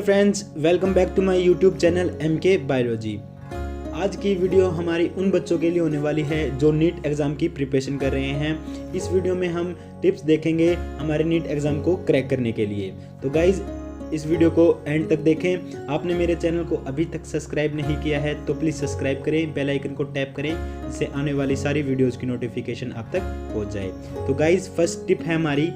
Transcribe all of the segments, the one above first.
Friends, welcome back to my YouTube channel MK biology. आज की video हमारी उन बच्चों के लिए होने वाली है जो नीट एग्ज़ाम की प्रिपरेशन कर रहे हैं। इस वीडियो में हम टिप्स देखेंगे हमारे नीट एग्ज़ाम को क्रैक करने के लिए। तो गाइज़, इस वीडियो को एंड तक देखें। आपने मेरे चैनल को अभी तक सब्सक्राइब नहीं किया है तो प्लीज़ सब्सक्राइब करें, बेल आइकन को टैप करें, जिससे आने वाली सारी वीडियोज़ की नोटिफिकेशन आप तक पहुँच जाए। तो गाइज़, फर्स्ट टिप है हमारी,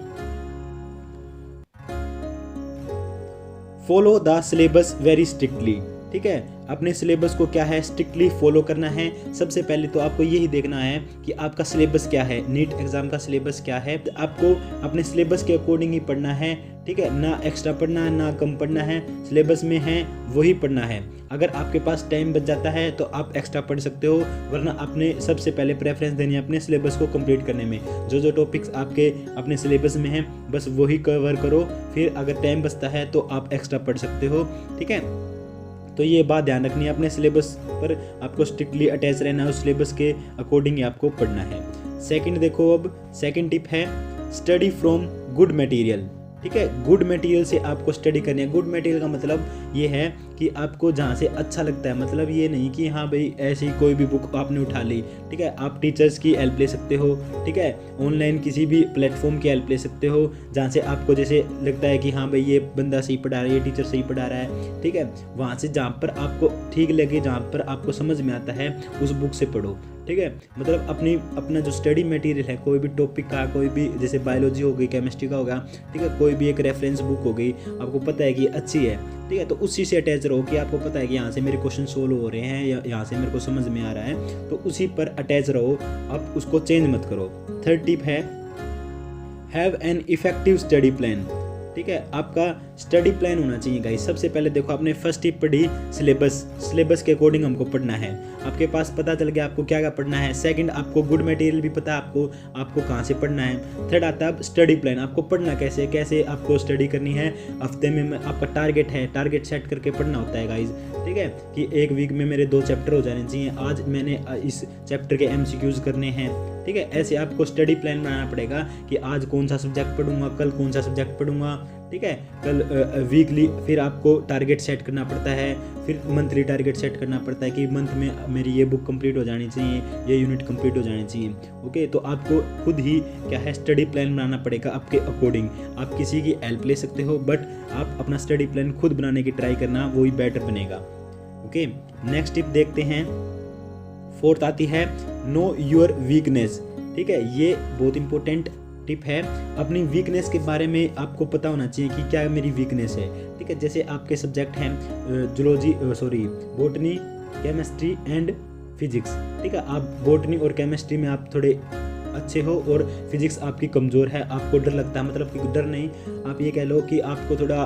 follow the syllabus very strictly. ठीक है, अपने सिलेबस को क्या है, स्ट्रिक्टली फॉलो करना है। सबसे पहले तो आपको यही देखना है कि आपका सिलेबस क्या है, नीट एग्जाम का सिलेबस क्या है। आपको अपने सिलेबस के अकॉर्डिंग ही पढ़ना है। ठीक है, ना एक्स्ट्रा पढ़ना है ना कम पढ़ना है, सिलेबस में है वही पढ़ना है। अगर आपके पास टाइम बच जाता है तो आप एक्स्ट्रा पढ़ सकते हो, वरना अपने सबसे पहले प्रेफरेंस देनी है अपने सिलेबस को कंप्लीट करने में। जो जो टॉपिक्स आपके अपने सिलेबस में हैं बस वही कवर करो, फिर अगर टाइम बचता है तो आप एक्स्ट्रा पढ़ सकते हो। ठीक है, तो ये बात ध्यान रखनी है, अपने सिलेबस पर आपको स्ट्रिक्टली अटैच रहना है, उस सिलेबस के अकॉर्डिंग ही आपको पढ़ना है। सेकंड देखो, अब सेकंड टिप है स्टडी फ्रॉम गुड मटेरियल। ठीक है, गुड मटेरियल से आपको स्टडी करनी है। गुड मटेरियल का मतलब ये है कि आपको जहाँ से अच्छा लगता है, मतलब ये नहीं कि हाँ भाई ऐसे ही कोई भी बुक आपने उठा ली। ठीक है, आप टीचर्स की हेल्प ले सकते हो। ठीक है, ऑनलाइन किसी भी प्लेटफॉर्म की हेल्प ले सकते हो, जहाँ से आपको जैसे लगता है कि हाँ भाई ये बंदा सही पढ़ा रहा है, ये टीचर सही पढ़ा रहा है। ठीक है, वहाँ से जहाँ पर आपको ठीक लगे, जहाँ पर आपको समझ में आता है, उस बुक से पढ़ो। ठीक है, मतलब अपना जो स्टडी मटेरियल है, कोई भी टॉपिक का, कोई भी जैसे बायोलॉजी हो गई, केमिस्ट्री का होगा, ठीक है, कोई भी एक रेफरेंस बुक हो गई, आपको पता है कि अच्छी है। ठीक है, तो उसी से अटैच रहो कि आपको पता है कि यहाँ से मेरे क्वेश्चन सोल्व हो रहे हैं या यहाँ से मेरे को समझ में आ रहा है, तो उसी पर अटैच रहो, आप उसको चेंज मत करो। थर्ड टिप है have an effective study plan. ठीक है, आपका स्टडी प्लान होना चाहिए गाइस। सबसे पहले देखो, आपने फर्स्ट टिप पढ़ी सिलेबस के अकॉर्डिंग हमको पढ़ना है, आपके पास पता चल गया आपको क्या क्या पढ़ना है। सेकंड, आपको गुड मटेरियल भी पता है आपको कहाँ से पढ़ना है। थर्ड आता है स्टडी प्लान, आपको पढ़ना कैसे आपको स्टडी करनी है। हफ्ते में आपका टारगेट है, टारगेट सेट करके पढ़ना होता है गाइज। ठीक है, कि एक वीक में मेरे 2 चैप्टर हो जाने चाहिए, आज मैंने इस चैप्टर के MCQs करने हैं। ठीक है, ऐसे आपको स्टडी प्लान बनाना पड़ेगा कि आज कौन सा सब्जेक्ट पढ़ूंगा, कल कौन सा सब्जेक्ट पढ़ूंगा। ठीक है, कल वीकली फिर आपको टारगेट सेट करना पड़ता है, फिर मंथली टारगेट सेट करना पड़ता है कि मंथ में मेरी ये बुक कंप्लीट हो जानी चाहिए, ये यूनिट कंप्लीट हो जानी चाहिए। ओके, तो आपको खुद ही क्या है स्टडी प्लान बनाना पड़ेगा आपके अकॉर्डिंग। आप किसी की हेल्प ले सकते हो, बट आप अपना स्टडी प्लान खुद बनाने की ट्राई करना, वही बेटर बनेगा। ओके, नेक्स्ट टिप देखते हैं। फोर्थ आती है नो योर वीकनेस। ठीक है, ये बहुत इंपॉर्टेंट टिप है। अपनी वीकनेस के बारे में आपको पता होना चाहिए कि क्या मेरी वीकनेस है। ठीक है, जैसे आपके सब्जेक्ट हैं बॉटनी, केमिस्ट्री एंड फिजिक्स। ठीक है, आप बॉटनी और केमिस्ट्री में आप थोड़े अच्छे हो और फिजिक्स आपकी कमज़ोर है, आपको डर लगता है, मतलब कि डर नहीं, आप ये कह लो कि आपको थोड़ा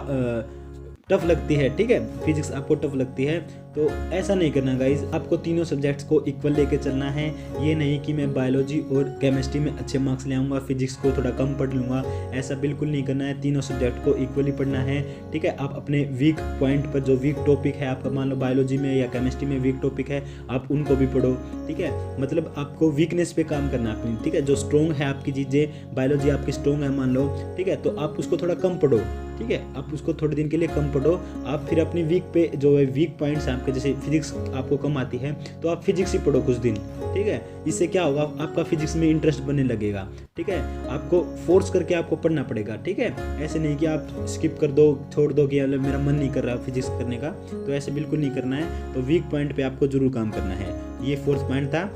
टफ लगती है। ठीक है, फिजिक्स आपको टफ लगती है, तो ऐसा नहीं करना गाइज। आपको तीनों सब्जेक्ट्स को इक्वल लेके चलना है। ये नहीं कि मैं बायोलॉजी और केमिस्ट्री में अच्छे मार्क्स ले आऊँगा, फिजिक्स को थोड़ा कम पढ़ लूँगा, ऐसा बिल्कुल नहीं करना है। तीनों सब्जेक्ट को इक्वली पढ़ना है। ठीक है, आप अपने वीक पॉइंट पर, जो वीक टॉपिक है आपका, मान लो बायोलॉजी में या केमिस्ट्री में वीक टॉपिक है, आप उनको भी पढ़ो। ठीक है, मतलब आपको वीकनेस पे काम करना है अपनी। ठीक है, जो स्ट्रॉन्ग है आपकी चीज़ें, बायोलॉजी आपकी स्ट्रॉन्ग है मान लो, ठीक है, तो आप उसको थोड़ा कम पढ़ो। ठीक है, आप उसको थोड़े दिन के लिए कम पढ़ो। आप फिर अपनी वीक पे जो है वीक पॉइंट्स हैं आपके, जैसे फिजिक्स आपको कम आती है तो आप फिजिक्स ही पढ़ो कुछ दिन। ठीक है, इससे क्या होगा, आपका फिजिक्स में इंटरेस्ट बनने लगेगा। ठीक है, आपको फोर्स करके आपको पढ़ना पड़ेगा। ठीक है, ऐसे नहीं कि आप स्किप कर दो, छोड़ दो कि मेरा मन नहीं कर रहा फिजिक्स करने का, तो ऐसे बिल्कुल नहीं करना है। तो वीक पॉइंट पे आपको जरूर काम करना है। ये फोर्थ पॉइंट था।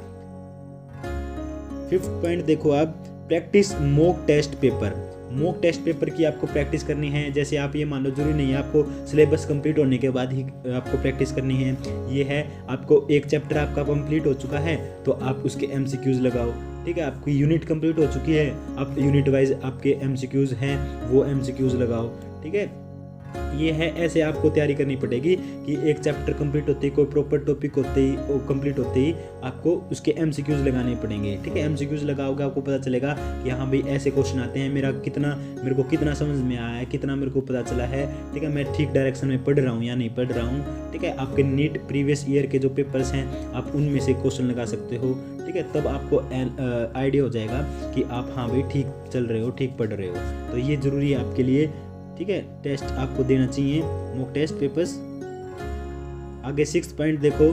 फिफ्थ पॉइंट देखो आप, practice mock test paper. Mock test paper की आपको प्रैक्टिस करनी है। जैसे आप ये मान लो, जरूरी नहीं है आपको सिलेबस कंप्लीट होने के बाद ही आपको प्रैक्टिस करनी है। ये है, आपको एक चैप्टर आपका कंप्लीट हो चुका है तो आप उसके MCQs लगाओ। ठीक है, आपकी यूनिट कंप्लीट हो चुकी है, आप यूनिट वाइज आपके MCQs हैं वो MCQs लगाओ। ठीक है, ये है, ऐसे आपको तैयारी करनी पड़ेगी कि एक चैप्टर कंप्लीट होते ही, कोई प्रॉपर टॉपिक होते ही कंप्लीट होते ही आपको उसके MCQs लगाने पड़ेंगे। ठीक है, MCQs लगाओगे आपको पता चलेगा कि हाँ भाई ऐसे क्वेश्चन आते हैं, मेरे को कितना समझ में आया है, कितना मेरे को पता चला है। ठीक है, मैं ठीक डायरेक्शन में पढ़ रहा हूँ या नहीं पढ़ रहा हूँ। ठीक है, आपके नीट प्रीवियस ईयर के जो पेपर्स हैं आप उनमें से क्वेश्चन लगा सकते हो। ठीक है, तब आपको आइडिया हो जाएगा कि आप हाँ भाई ठीक चल रहे हो, ठीक पढ़ रहे हो। तो ये ज़रूरी है आपके लिए। ठीक है, टेस्ट आपको देना चाहिए, मॉक टेस्ट पेपर्स। आगे 6 पॉइंट देखो,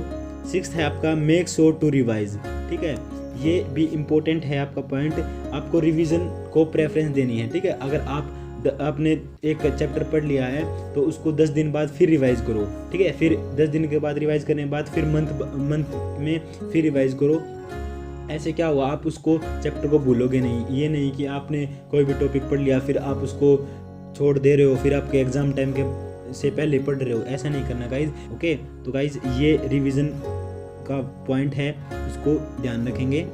6 है आपका मेक श्योर टू रिवाइज। ठीक है, ये भी इम्पोर्टेंट है आपका पॉइंट, आपको रिवीजन को प्रेफरेंस देनी है। ठीक है, अगर आपने एक चैप्टर पढ़ लिया है तो उसको 10 दिन बाद फिर रिवाइज करो। ठीक है, फिर 10 दिन के बाद रिवाइज करने के बाद फिर मंथ में फिर रिवाइज करो। ऐसे क्या हुआ, आप उसको चैप्टर को भूलोगे नहीं। ये नहीं कि आपने कोई भी टॉपिक पढ़ लिया फिर आप उसको छोड़ दे रहे हो, फिर आपके एग्जाम टाइम के से पहले पढ़ रहे हो, ऐसा नहीं करना गाइज। ओके, तो गाइज ये रिवीजन का पॉइंट है, उसको ध्यान रखेंगे।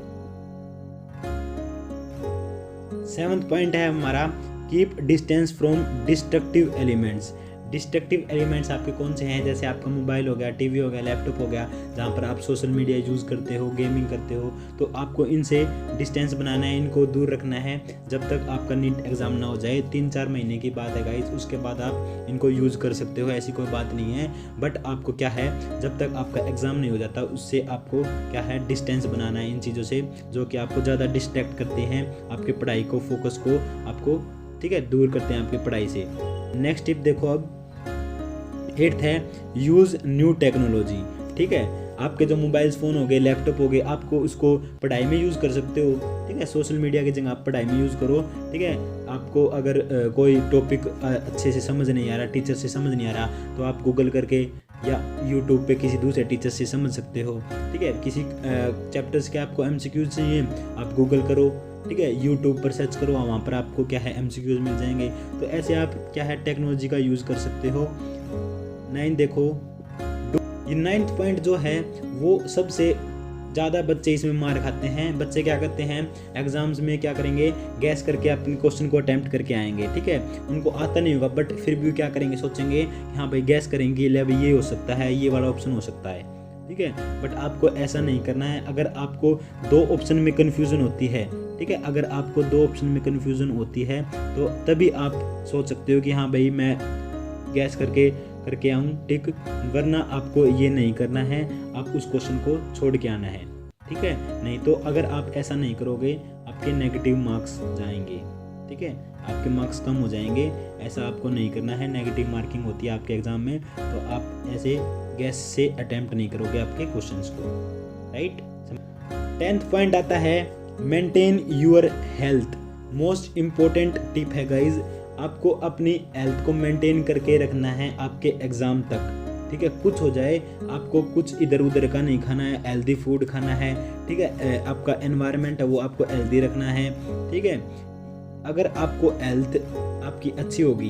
7th पॉइंट है हमारा keep distance from destructive elements. Destructive elements आपके कौन से हैं, जैसे आपका मोबाइल हो गया, टीवी हो गया, लैपटॉप हो गया, जहाँ पर आप सोशल मीडिया यूज़ करते हो, गेमिंग करते हो, तो आपको इनसे डिस्टेंस बनाना है, इनको दूर रखना है जब तक आपका नीट एग्ज़ाम ना हो जाए। 3-4 महीने की बात है गाइस, उसके बाद आप इनको यूज़ कर सकते हो, ऐसी कोई बात नहीं है। बट आपको क्या है, जब तक आपका एग्ज़ाम नहीं हो जाता उससे आपको क्या है, डिस्टेंस बनाना है इन चीज़ों से जो कि आपको ज़्यादा डिस्ट्रैक्ट करते हैं, आपकी पढ़ाई को, फोकस को आपको, ठीक है, दूर करते हैं आपकी पढ़ाई से। नेक्स्ट टिप देखो, अब 8th है यूज़ न्यू टेक्नोलॉजी। ठीक है, आपके जो मोबाइल फ़ोन हो गए, लैपटॉप हो गए, आपको उसको पढ़ाई में यूज़ कर सकते हो। ठीक है, सोशल मीडिया की जगह आप पढ़ाई में यूज़ करो। ठीक है, आपको अगर कोई टॉपिक अच्छे से समझ नहीं आ रहा, टीचर से समझ नहीं आ रहा, तो आप गूगल करके या यूट्यूब पे किसी दूसरे टीचर से समझ सकते हो। ठीक है, किसी चैप्टर्स के आपको MCQ चाहिए, आप गूगल करो। ठीक है, यूट्यूब पर सर्च करो, वहाँ पर आपको क्या है MCQs मिल जाएंगे। तो ऐसे आप क्या है टेक्नोलॉजी का यूज़ कर सकते हो। 9 देखो, ये 9th पॉइंट जो है वो सबसे ज़्यादा बच्चे इसमें मार खाते हैं। बच्चे क्या करते हैं, एग्जाम्स में क्या करेंगे, गैस करके अपने क्वेश्चन को अटैम्प्ट करके आएंगे। ठीक है, उनको आता नहीं होगा बट फिर भी क्या करेंगे, सोचेंगे हाँ भाई गैस करेंगे, ले भाई ये हो सकता है, ये वाला ऑप्शन हो सकता है। ठीक है, बट आपको ऐसा नहीं करना है। अगर आपको 2 ऑप्शन में कन्फ्यूज़न होती है, ठीक है, अगर आपको 2 ऑप्शन में कन्फ्यूज़न होती है तो तभी आप सोच सकते हो कि हाँ भाई मैं गैस करके आऊँ टिक, वरना आपको ये नहीं करना है, आप उस क्वेश्चन को छोड़ के आना है। ठीक है, नहीं तो अगर आप ऐसा नहीं करोगे आपके नेगेटिव मार्क्स जाएंगे। ठीक है, आपके मार्क्स कम हो जाएंगे, ऐसा आपको नहीं करना है। नेगेटिव मार्किंग होती है आपके एग्जाम में, तो आप ऐसे गैस से अटेम्प्ट नहीं करोगे आपके क्वेश्चंस को, राइट। 10th पॉइंट आता है maintain your health. Most important tip है गाइज, आपको अपनी हेल्थ को मेंटेन करके रखना है आपके एग्ज़ाम तक। ठीक है, कुछ हो जाए आपको कुछ इधर उधर का नहीं खाना है, हेल्दी फूड खाना है। ठीक है, आपका एनवायरनमेंट है वो आपको हेल्दी रखना है। ठीक है, अगर आपको हेल्थ आपकी अच्छी होगी,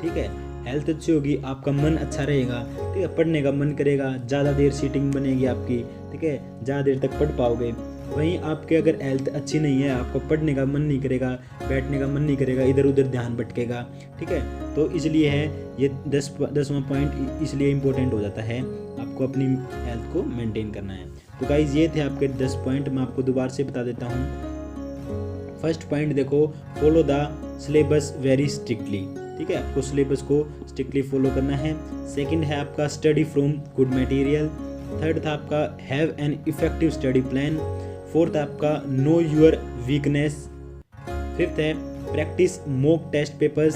ठीक है, हेल्थ अच्छी होगी, आपका मन अच्छा रहेगा। ठीक है, पढ़ने का मन करेगा, ज़्यादा देर सीटिंग बनेगी आपकी। ठीक है, ज़्यादा देर तक पढ़ पाओगे। वहीं आपके अगर हेल्थ अच्छी नहीं है, आपको पढ़ने का मन नहीं करेगा, बैठने का मन नहीं करेगा, इधर उधर ध्यान भटकेगा। ठीक है, तो इसलिए है ये 10वां पॉइंट इसलिए इम्पोर्टेंट हो जाता है, आपको अपनी हेल्थ को मेंटेन करना है। तो गाइज ये थे आपके 10 पॉइंट, मैं आपको दोबारा से बता देता हूँ। फर्स्ट पॉइंट देखो, follow the syllabus very strictly. ठीक है, आपको सिलेबस को स्ट्रिक्टली फॉलो करना है। सेकंड है आपका study from good material. Third था आपका have an effective study plan. Fourth आपका नो योर वीकनेस। फिफ्थ है practise mock test papers.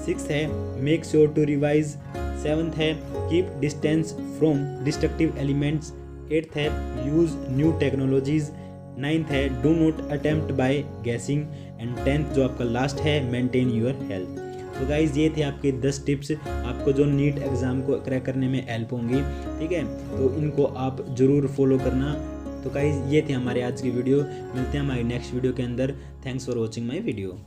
Sixth है make sure to revise. Seventh है keep distance from destructive elements. Eighth है use new technologies. Ninth है do not attempt by guessing. And 10th जो आपका last है maintain your health. तो guys ये थे आपके 10 टिप्स, आपको जो नीट एग्ज़ाम को क्रैक करने में हेल्प होंगी। ठीक है, तो इनको आप ज़रूर फॉलो करना। तो गाइज ये थे हमारे आज की वीडियो, मिलते हैं हमारी नेक्स्ट वीडियो के अंदर। Thanks for watching my video.